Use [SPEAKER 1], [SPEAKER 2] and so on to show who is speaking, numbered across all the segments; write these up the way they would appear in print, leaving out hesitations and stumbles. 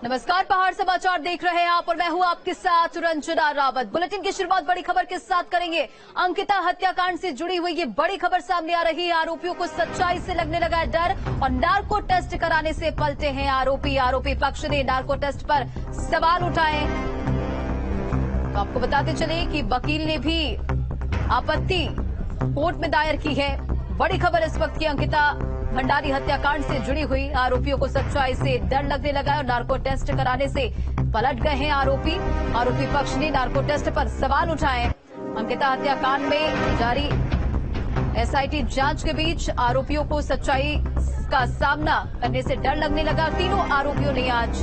[SPEAKER 1] नमस्कार, पहाड़ समाचार देख रहे हैं आप और मैं हूं आपके साथ रंजना रावत। बुलेटिन की शुरुआत बड़ी खबर के साथ करेंगे। अंकिता हत्याकांड से जुड़ी हुई ये बड़ी खबर सामने आ रही है। आरोपियों को सच्चाई से लगने लगा है डर और नार्को टेस्ट कराने से पलटे हैं आरोपी पक्ष ने नार्को टेस्ट पर सवाल उठाए। तो आपको बताते चले कि वकील ने भी आपत्ति कोर्ट में दायर की है। बड़ी खबर इस वक्त की, अंकिता भंडारी हत्याकांड से जुड़ी हुई आरोपियों को सच्चाई से डर लगने लगा है और नार्को टेस्ट कराने से पलट गए हैं आरोपी पक्ष ने नार्को टेस्ट पर सवाल उठाए। अंकिता हत्याकांड में जारी एसआईटी जांच के बीच आरोपियों को सच्चाई का सामना करने से डर लगने लगा। तीनों आरोपियों ने आज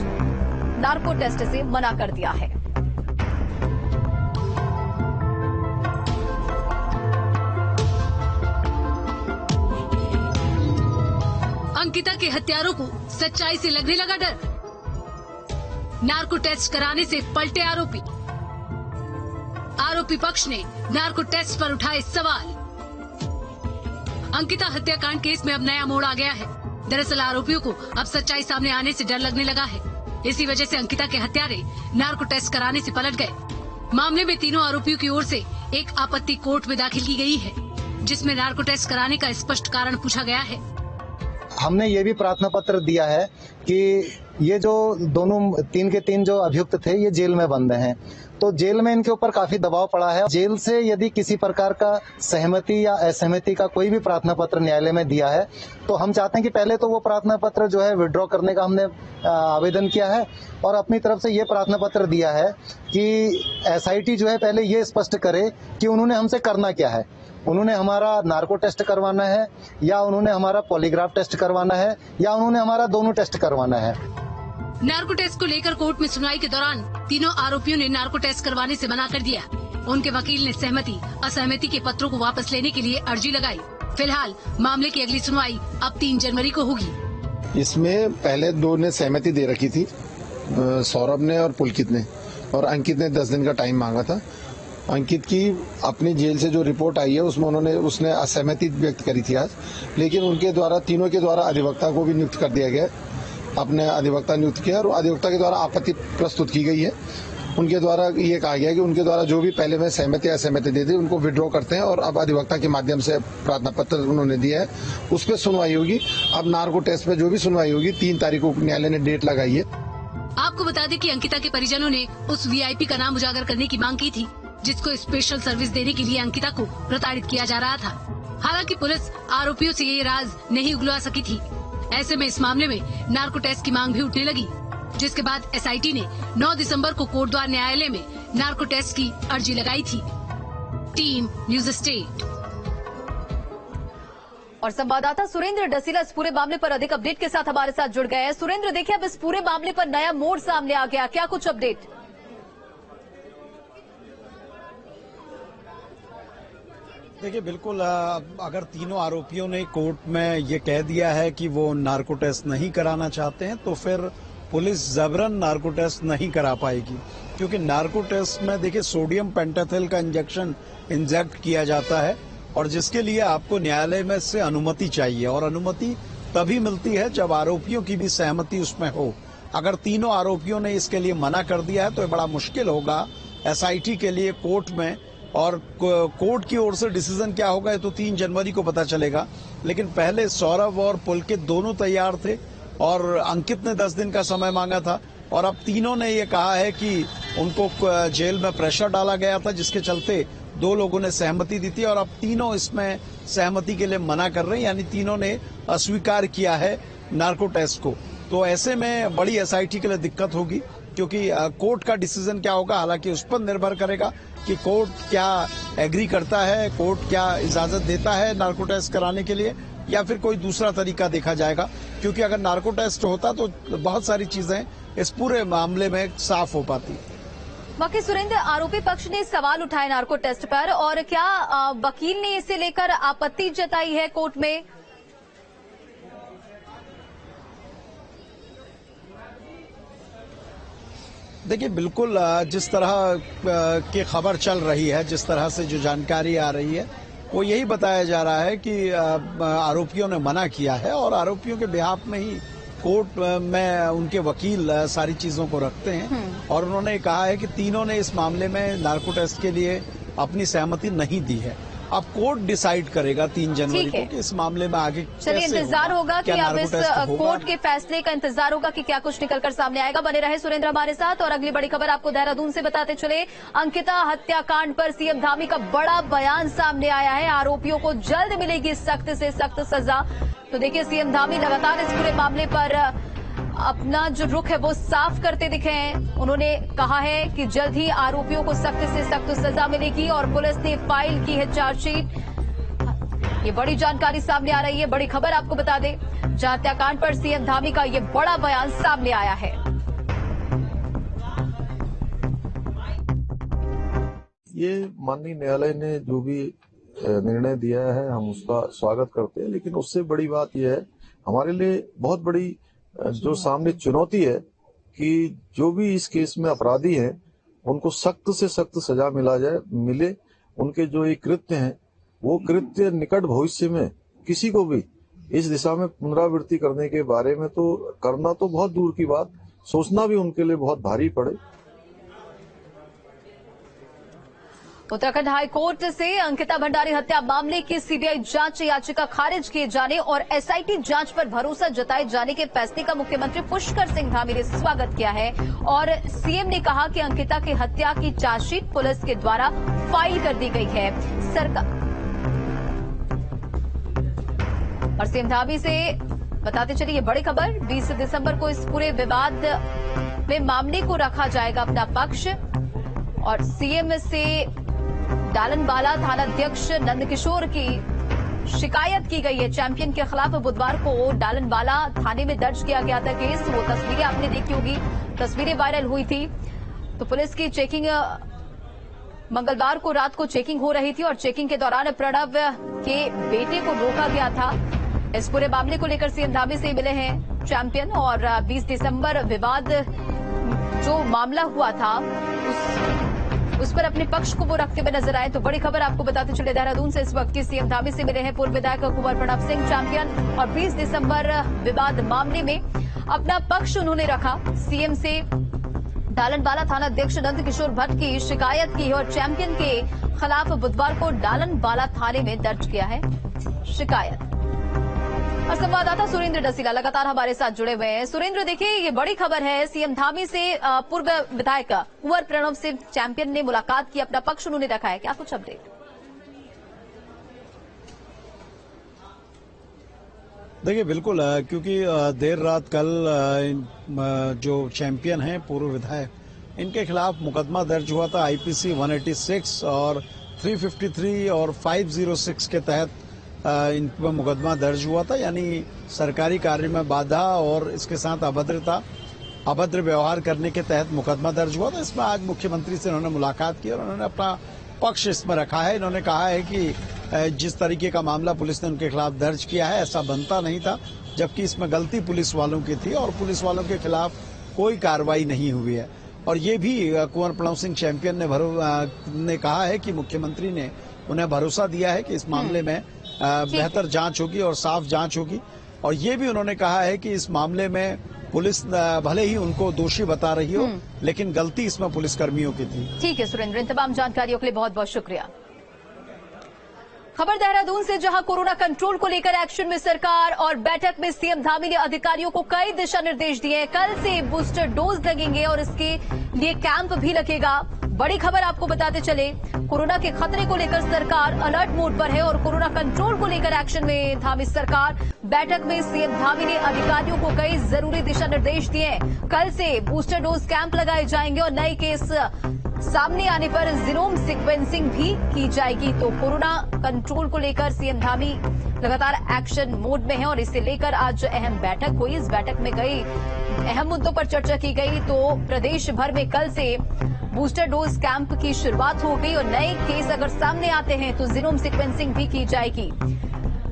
[SPEAKER 1] नार्को टेस्ट से मना कर दिया है।
[SPEAKER 2] अंकिता के हत्यारों को सच्चाई से लगने लगा डर, नार्को टेस्ट कराने से पलटे आरोपी पक्ष ने नार्को टेस्ट पर उठाए सवाल। अंकिता हत्याकांड केस में अब नया मोड़ आ गया है। दरअसल आरोपियों को अब सच्चाई सामने आने से डर लगने लगा है। इसी वजह से अंकिता के हत्यारे नार्को टेस्ट कराने से पलट गए। मामले में तीनों आरोपियों की ओर से एक आपत्ति कोर्ट में दाखिल की गई है, जिसमें नार्को टेस्ट कराने का स्पष्ट कारण पूछा गया है।
[SPEAKER 3] हमने ये भी प्रार्थना पत्र दिया है कि ये जो दोनों तीन के तीन जो अभियुक्त थे ये जेल में बंद हैं, तो जेल में इनके ऊपर काफी दबाव पड़ा है। जेल से यदि किसी प्रकार का सहमति या असहमति का कोई भी प्रार्थना पत्र न्यायालय में दिया है तो हम चाहते हैं कि पहले तो वो प्रार्थना पत्र जो है विड्रॉ करने का हमने आवेदन किया है और अपनी तरफ से ये प्रार्थना पत्र दिया है कि एसआईटी जो है पहले ये स्पष्ट करे कि उन्होंने हमसे करना क्या है। उन्होंने हमारा नार्को टेस्ट करवाना है या उन्होंने हमारा पॉलीग्राफ टेस्ट करवाना है या उन्होंने हमारा दोनों टेस्ट करवाना है।
[SPEAKER 2] नार्को टेस्ट को लेकर कोर्ट में सुनवाई के दौरान तीनों आरोपियों ने नार्को टेस्ट करवाने से मना कर दिया। उनके वकील ने सहमति असहमति के पत्रों को वापस लेने के लिए अर्जी लगाई। फिलहाल मामले की अगली सुनवाई अब 3 जनवरी को होगी।
[SPEAKER 4] इसमें पहले 2 ने सहमति दे रखी थी, सौरभ ने और पुलकित ने, और अंकित ने 10 दिन का टाइम मांगा था। अंकित की अपनी जेल से जो रिपोर्ट आई है उसमें उसने असहमति व्यक्त करी थी आज, लेकिन उनके द्वारा तीनों के द्वारा अधिवक्ता को भी नियुक्त कर दिया गया। अपने अधिवक्ता नियुक्त किया और अधिवक्ता के द्वारा आपत्ति प्रस्तुत की गई है। उनके द्वारा ये कहा गया कि उनके द्वारा जो भी पहले में सहमति असहमति दे दी उनको विड्रॉ करते हैं और अब अधिवक्ता के माध्यम से प्रार्थना पत्र उन्होंने दिया है, उस पर सुनवाई होगी। अब नार्को टेस्ट पे जो भी सुनवाई होगी 3 तारीख को न्यायालय ने डेट लगाई है।
[SPEAKER 2] आपको बता दें कि अंकिता के परिजनों ने उस वीआईपी का नाम उजागर करने की मांग की थी, जिसको स्पेशल सर्विस देने के लिए अंकिता को प्रताड़ित किया जा रहा था। हालांकि पुलिस आरोपियों से ये राज नहीं उगलवा सकी थी। ऐसे में इस मामले में नार्को टेस्ट की मांग भी उठने लगी, जिसके बाद एसआईटी ने 9 दिसंबर को कोटद्वार न्यायालय में नार्को टेस्ट की अर्जी लगाई थी। टीम न्यूज स्टेट
[SPEAKER 1] और संवाददाता सुरेंद्र डसीला इस पूरे मामले पर अधिक अपडेट के साथ हमारे साथ जुड़ गए हैं। सुरेंद्र, देखिए अब इस पूरे मामले पर नया मोड़ सामने आ गया, क्या कुछ अपडेट?
[SPEAKER 5] देखिए, बिल्कुल अगर तीनों आरोपियों ने कोर्ट में ये कह दिया है कि वो नार्को टेस्ट नहीं कराना चाहते हैं तो फिर पुलिस जबरन नार्को टेस्ट नहीं करा पाएगी, क्योंकि नार्को टेस्ट में देखिए सोडियम पेंटाथिल का इंजेक्ट किया जाता है और जिसके लिए आपको न्यायालय में से अनुमति चाहिए और अनुमति तभी मिलती है जब आरोपियों की भी सहमति उसमें हो। अगर तीनों आरोपियों ने इसके लिए मना कर दिया है तो ये बड़ा मुश्किल होगा एसआईटी के लिए कोर्ट में, और कोर्ट की ओर से डिसीजन क्या होगा ये तो 3 जनवरी को पता चलेगा। लेकिन पहले सौरभ और पुलकित दोनों तैयार थे और अंकित ने 10 दिन का समय मांगा था और अब तीनों ने ये कहा है कि उनको जेल में प्रेशर डाला गया था, जिसके चलते 2 लोगों ने सहमति दी थी और अब तीनों इसमें सहमति के लिए मना कर रहे हैं, यानी तीनों ने अस्वीकार किया है नार्को टेस्ट को। तो ऐसे में बड़ी एसआईटी के लिए दिक्कत होगी, क्योंकि कोर्ट का डिसीजन क्या होगा हालांकि उस पर निर्भर करेगा कि कोर्ट क्या एग्री करता है, कोर्ट क्या इजाजत देता है नार्को टेस्ट कराने के लिए या फिर कोई दूसरा तरीका देखा जाएगा। क्योंकि अगर नार्को टेस्ट होता तो बहुत सारी चीजें इस पूरे मामले में साफ हो पाती।
[SPEAKER 1] बाकी सुरेंद्र, आरोपी पक्ष ने सवाल उठाए नार्को टेस्ट पर और क्या वकील ने इसे लेकर आपत्ति जताई है कोर्ट में?
[SPEAKER 5] देखिए, बिल्कुल जिस तरह की खबर चल रही है, जिस तरह से जो जानकारी आ रही है वो यही बताया जा रहा है कि आरोपियों ने मना किया है और आरोपियों के बिहाफ में ही कोर्ट में उनके वकील सारी चीजों को रखते हैं और उन्होंने कहा है कि तीनों ने इस मामले में नार्को टेस्ट के लिए अपनी सहमति नहीं दी है। अब कोर्ट डिसाइड करेगा 3 जनवरी को कि इस मामले में आगे
[SPEAKER 1] चलिए इंतजार होगा कि अब इस कोर्ट के फैसले का इंतजार होगा कि क्या कुछ निकलकर सामने आएगा। बने रहे सुरेंद्र हमारे साथ। और अगली बड़ी खबर आपको देहरादून से बताते चले। अंकिता हत्याकांड पर सीएम धामी का बड़ा बयान सामने आया है। आरोपियों को जल्द मिलेगी सख्त से सख्त सजा। तो देखिए सीएम धामी लगातार इस पूरे मामले पर अपना जो रुख है वो साफ करते दिखे हैं। उन्होंने कहा है कि जल्द ही आरोपियों को सख्त से सख्त सजा मिलेगी और पुलिस ने फाइल की है चार्जशीट। ये बड़ी जानकारी सामने आ रही है। बड़ी खबर आपको बता दें, जहां हत्याकांड पर सीएम धामी का ये बड़ा बयान सामने आया है।
[SPEAKER 6] ये माननीय न्यायालय ने जो भी निर्णय दिया है हम उसका स्वागत करते हैं, लेकिन उससे बड़ी बात यह है, हमारे लिए बहुत बड़ी जो सामने चुनौती है कि जो भी इस केस में अपराधी हैं उनको सख्त से सख्त सजा मिले। उनके जो ये कृत्य हैं वो कृत्य निकट भविष्य में किसी को भी इस दिशा में पुनरावृत्ति करने के बारे में तो करना तो बहुत दूर की बात, सोचना भी उनके लिए बहुत भारी पड़े।
[SPEAKER 1] उत्तराखंड हाई कोर्ट से अंकिता भंडारी हत्या मामले की सीबीआई जांच याचिका खारिज किए जाने और एसआईटी जांच पर भरोसा जताए जाने के फैसले का मुख्यमंत्री पुष्कर सिंह धामी ने स्वागत किया है। और सीएम ने कहा कि अंकिता की हत्या की चार्जशीट पुलिस के द्वारा फाइल कर दी गई है। सरकार और सीएम धामी से बताते चलिए ये बड़ी खबर। 20 दिसंबर को इस पूरे विवाद में मामले को रखा जाएगा अपना पक्ष। और सीएम से डालनवाला थानाध्यक्ष नंदकिशोर की शिकायत की गई है। चैंपियन के खिलाफ बुधवार को डालनवाला थाने में दर्ज किया गया था केस। वो तस्वीरें आपने देखी होगी, तस्वीरें वायरल हुई थी। तो पुलिस की चेकिंग मंगलवार को रात को चेकिंग हो रही थी और चेकिंग के दौरान प्रणव के बेटे को रोका गया था। इस पूरे मामले को लेकर सीएम धामी से मिले हैं चैंपियन। और 20 दिसंबर विवाद जो मामला हुआ था उस पर अपने पक्ष को वो रखते हुए नजर आए। तो बड़ी खबर आपको बताते चले देहरादून से इस वक्त की सीएम धामी से मिले हैं पूर्व विधायक कुंवर प्रणव सिंह चैंपियन। और 20 दिसंबर विवाद मामले में अपना पक्ष उन्होंने रखा। सीएम से डालनवाला थानाध्यक्ष नंदकिशोर भट्ट की शिकायत की है और चैंपियन के खिलाफ बुधवार को डालनवाला थाने में दर्ज किया है शिकायत। और संवाददाता सुरेंद्र डसीला लगातार हमारे साथ जुड़े हुए हैं। सुरेंद्र, देखिए ये बड़ी खबर है। सीएम धामी से पूर्व विधायक कुंवर प्रणव सिंह चैंपियन ने मुलाकात की, अपना पक्ष उन्होंने रखा है, क्या कुछ अपडेट?
[SPEAKER 5] देखिए बिल्कुल, क्योंकि देर रात कल जो चैंपियन हैं पूर्व विधायक, इनके खिलाफ मुकदमा दर्ज हुआ था आईपीसी 186 और 353 और 506 के तहत इन पर मुकदमा दर्ज हुआ था। यानी सरकारी कार्य में बाधा और इसके साथ अभद्र व्यवहार करने के तहत मुकदमा दर्ज हुआ था। इसमें आज मुख्यमंत्री से इन्होंने मुलाकात की और उन्होंने अपना पक्ष इसमें रखा है। इन्होंने कहा है कि जिस तरीके का मामला पुलिस ने उनके खिलाफ दर्ज किया है ऐसा बनता नहीं था, जबकि इसमें गलती पुलिस वालों की थी और पुलिस वालों के खिलाफ कोई कार्रवाई नहीं हुई है। और ये भी कुंवर प्रणव सिंह चैंपियन ने कहा है कि मुख्यमंत्री ने उन्हें भरोसा दिया है कि इस मामले में बेहतर जांच होगी और साफ जांच होगी। और ये भी उन्होंने कहा है कि इस मामले में पुलिस भले ही उनको दोषी बता रही हो, लेकिन गलती इसमें पुलिसकर्मियों की थी।
[SPEAKER 1] ठीक है सुरेंद्र, इन तमाम जानकारियों के लिए बहुत बहुत शुक्रिया। खबर देहरादून से, जहां कोरोना कंट्रोल को लेकर एक्शन में सरकार और बैठक में सीएम धामी ने अधिकारियों को कई दिशा निर्देश दिए। कल से बूस्टर डोज लगेंगे और इसके लिए कैंप भी लगेगा। बड़ी खबर आपको बताते चले, कोरोना के खतरे को लेकर सरकार अलर्ट मोड पर है और कोरोना कंट्रोल को लेकर एक्शन में धामी सरकार। बैठक में सीएम धामी ने अधिकारियों को कई जरूरी दिशा निर्देश दिए। कल से बूस्टर डोज कैंप लगाए जाएंगे और नए केस सामने आने पर जीनोम सीक्वेंसिंग भी की जाएगी। तो कोरोना कंट्रोल को लेकर सीएम धामी लगातार एक्शन मोड में है और इसे लेकर आज अहम बैठक हुई। इस बैठक में कई अहम मुद्दों पर चर्चा की गई। तो प्रदेश भर में कल से बूस्टर डोज कैंप की शुरुआत हो गई और नए केस अगर सामने आते हैं तो जीनोम सीक्वेंसिंग भी की जाएगी।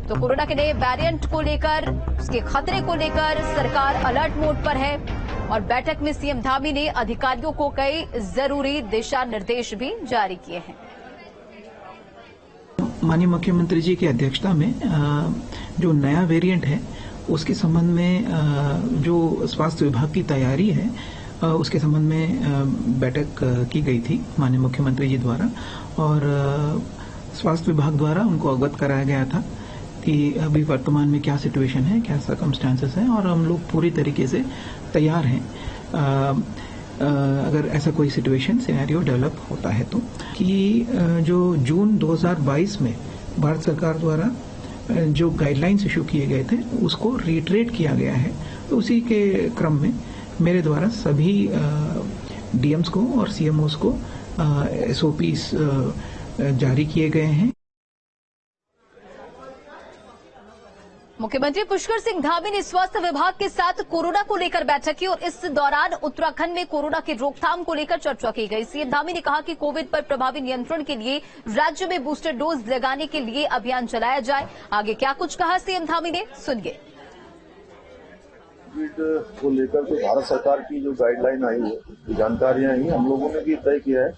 [SPEAKER 1] तो कोरोना के नए वेरिएंट को लेकर, उसके खतरे को लेकर सरकार अलर्ट मोड पर है और बैठक में सीएम धामी ने अधिकारियों को कई जरूरी दिशा निर्देश भी जारी किए हैं।
[SPEAKER 7] माननीय मुख्यमंत्री जी की अध्यक्षता में जो नया वेरिएंट है उसके संबंध में जो स्वास्थ्य विभाग की तैयारी है उसके संबंध में बैठक की गई थी माननीय मुख्यमंत्री जी द्वारा, और स्वास्थ्य विभाग द्वारा उनको अवगत कराया गया था कि अभी वर्तमान में क्या सिचुएशन है, क्या सर्कमस्टांसेस हैं, और हम लोग पूरी तरीके से तैयार हैं अगर ऐसा कोई सिचुएशन सिनेरियो डेवलप होता है तो। कि जो जून 2022 में भारत सरकार द्वारा जो गाइडलाइंस इशू किए गए थे उसको रिट्रेट किया गया है, तो उसी के क्रम में मेरे द्वारा सभी डीएम्स को और सीएमओस को एसओपीस जारी किए गए हैं।
[SPEAKER 1] मुख्यमंत्री पुष्कर सिंह धामी ने स्वास्थ्य विभाग के साथ कोरोना को लेकर बैठक की और इस दौरान उत्तराखंड में कोरोना की रोकथाम को लेकर चर्चा की गई। सीएम धामी ने कहा कि कोविड पर प्रभावी नियंत्रण के लिए राज्य में बूस्टर डोज लगाने के लिए अभियान चलाया जाए। आगे क्या कुछ कहा सीएम धामी ने, सुनिए।
[SPEAKER 6] कोविड को लेकर जो भारत सरकार की जो गाइडलाइन आई है, जानकारियां आई, हम लोगों ने भी तय किया है